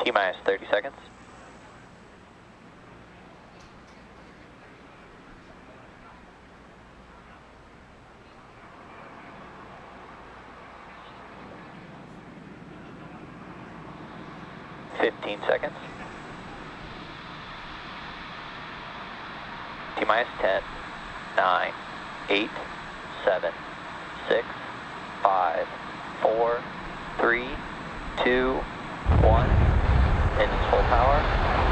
T-minus 30 seconds. Seconds. T-minus 10, 9, 8, 7, 6, 5, 4, 3, 2, 1. Engines full power.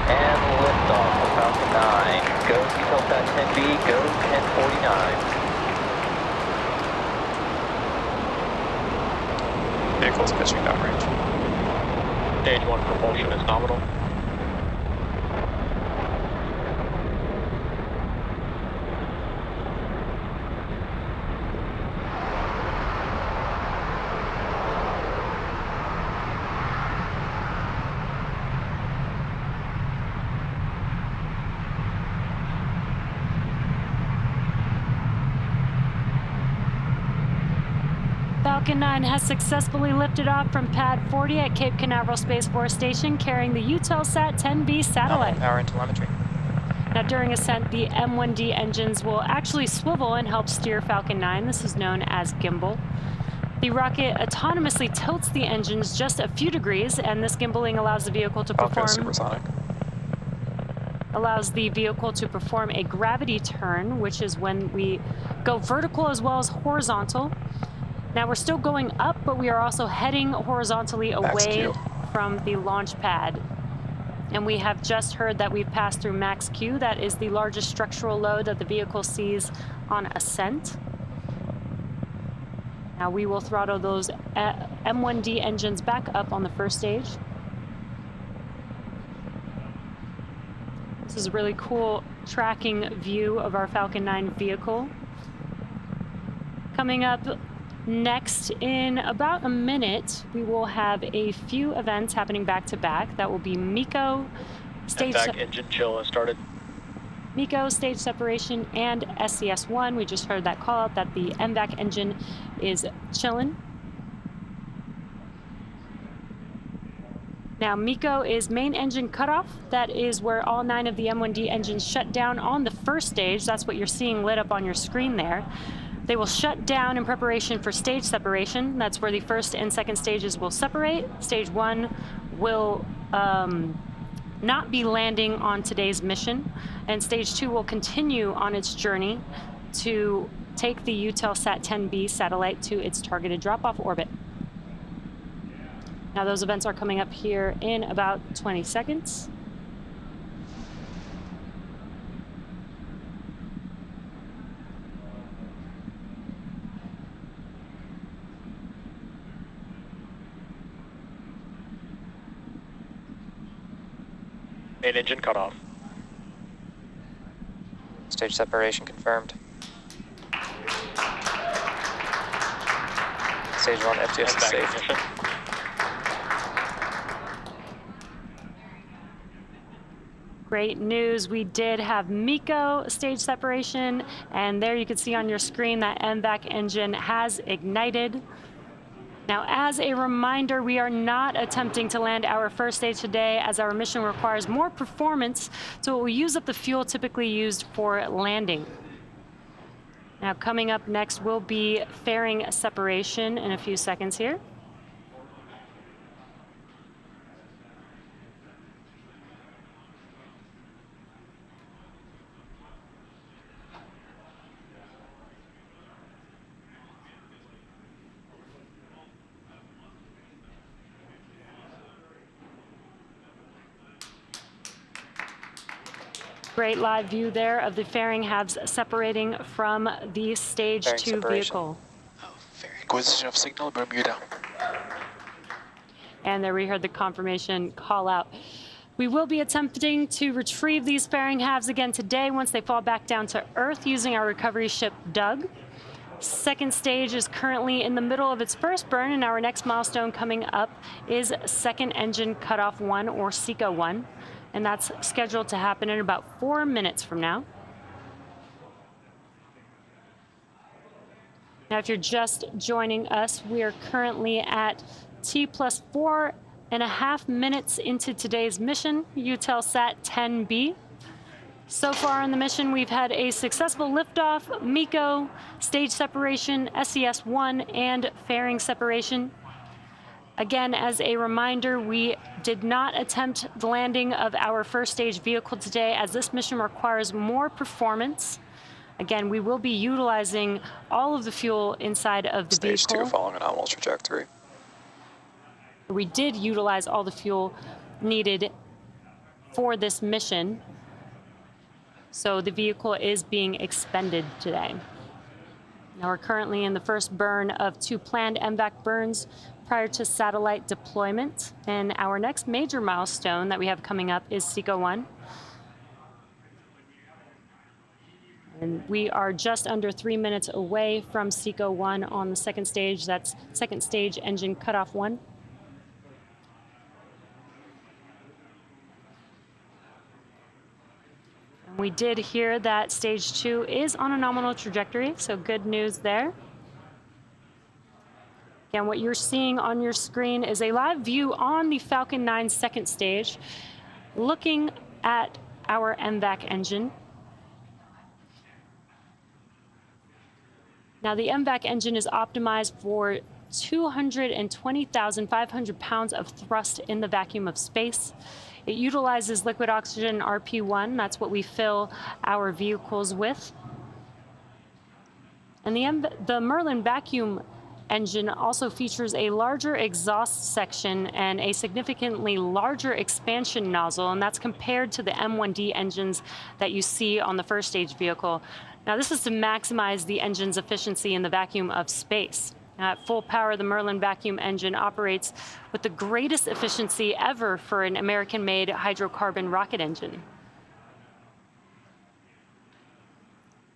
And liftoff of Falcon 9. Go Eutelsat 10B, go 1049. Vehicle's pitching downrange. Stage 1 propulsion is nominal. Falcon 9 has successfully lifted off from Pad 40 at Cape Canaveral Space Force Station, carrying the Eutelsat 10B satellite. Power and telemetry. Now, during ascent, the M1D engines will actually swivel and help steer Falcon 9. This is known as gimbal. The rocket autonomously tilts the engines just a few degrees, and this gimbaling allows the vehicle to perform a gravity turn, which is when we go vertical as well as horizontal. Now we're still going up, but we are also heading horizontally away from the launch pad. And we have just heard that we've passed through max Q. That is the largest structural load that the vehicle sees on ascent. Now we will throttle those M1D engines back up on the first stage. This is a really cool tracking view of our Falcon 9 vehicle. Coming up next, in about a minute, we will have a few events happening back to back. That will be MECO, stage engine chill has started. MECO, stage separation, and SCS-1. We just heard that call out that the MVAC engine is chilling. Now, MECO is main engine cutoff. That is where all 9 of the M1D engines shut down on the first stage. That's what you're seeing lit up on your screen there. They will shut down in preparation for stage separation. That's where the first and second stages will separate. Stage 1 will not be landing on today's mission, and stage 2 will continue on its journey to take the Eutelsat 10B satellite to its targeted drop-off orbit. Now those events are coming up here in about 20 seconds. Main engine cut off. Stage separation confirmed. Stage 1 FTS is safe. Great news, we did have MECO stage separation, and there you can see on your screen that MVAC engine has ignited. Now, as a reminder, we are not attempting to land our first stage today, as our mission requires more performance, so it will use up the fuel typically used for landing. Now, coming up next will be fairing separation in a few seconds here. Great live view there of the fairing halves separating from the stage Fairing 2 separation. vehicle. Acquisition of signal, Bermuda. And there we heard the confirmation call out. We will be attempting to retrieve these fairing halves again today once they fall back down to Earth using our recovery ship Doug. Second stage is currently in the middle of its first burn, and our next milestone coming up is second engine cutoff 1, or SECO 1. And that's scheduled to happen in about 4 minutes from now. Now, if you're just joining us, we are currently at T+4 4.5 minutes into today's mission, Eutelsat 10B. So far on the mission, we've had a successful liftoff, MECO, stage separation, SES-1, and fairing separation. Again, as a reminder, we did not attempt the landing of our first stage vehicle today, as this mission requires more performance. Again, we will be utilizing all of the fuel inside of the Stage vehicle. 2 following a nominal trajectory. We did utilize all the fuel needed for this mission, so the vehicle is being expended today. Now we're currently in the first burn of 2 planned MVAC burns prior to satellite deployment, and our next major milestone that we have coming up is SECO-1. And we are just under 3 minutes away from SECO-1 on the second stage. That's second stage engine cutoff 1. And we did hear that stage 2 is on a nominal trajectory, so good news there. Again, what you're seeing on your screen is a live view on the Falcon 9 second stage, looking at our MVAC engine. Now, the MVAC engine is optimized for 220,500 pounds of thrust in the vacuum of space. It utilizes liquid oxygen RP1. That's what we fill our vehicles with. And the Merlin vacuum engine also features a larger exhaust section and a significantly larger expansion nozzle, and that's compared to the M1D engines that you see on the first stage vehicle. Now, this is to maximize the engine's efficiency in the vacuum of space. At full power, the Merlin vacuum engine operates with the greatest efficiency ever for an American-made hydrocarbon rocket engine.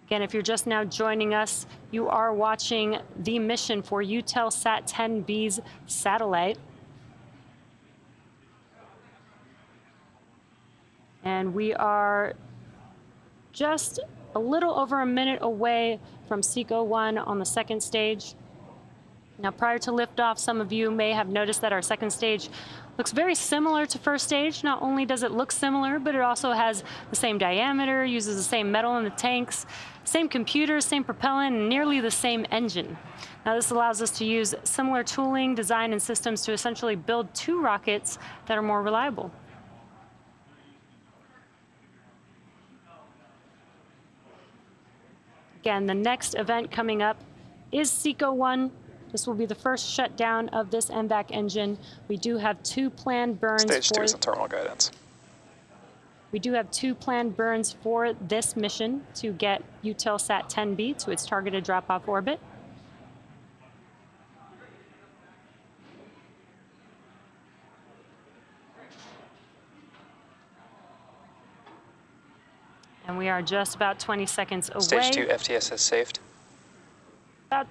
Again, if you're just now joining us, you are watching the mission for Eutelsat 10B's satellite. And we are just a little over a minute away from SECO-1 on the second stage. Now, prior to liftoff, some of you may have noticed that our second stage looks very similar to first stage. Not only does it look similar, but it also has the same diameter, uses the same metal in the tanks, same computers, same propellant, and nearly the same engine. Now, this allows us to use similar tooling, design, and systems to essentially build 2 rockets that are more reliable. Again, the next event coming up is SECO-1. This will be the first shutdown of this MVAC engine. We do have 2 planned burns. Stage 2 is in terminal guidance. We do have 2 planned burns for this mission to get Eutelsat 10B to its targeted drop-off orbit. And we are just about 20 seconds away. Stage 2 FTS is saved. About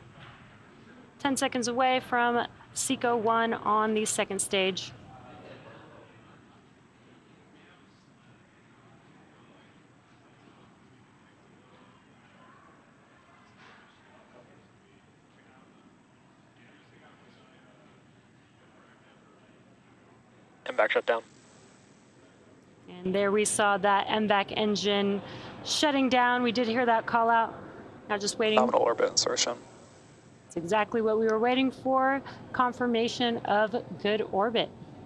10 seconds away from SECO-1 on the second stage. MVAC shut down. And there we saw that MVAC engine shutting down. We did hear that call out. Now just waiting. Nominal orbit insertion. It's exactly what we were waiting for, confirmation of good orbit.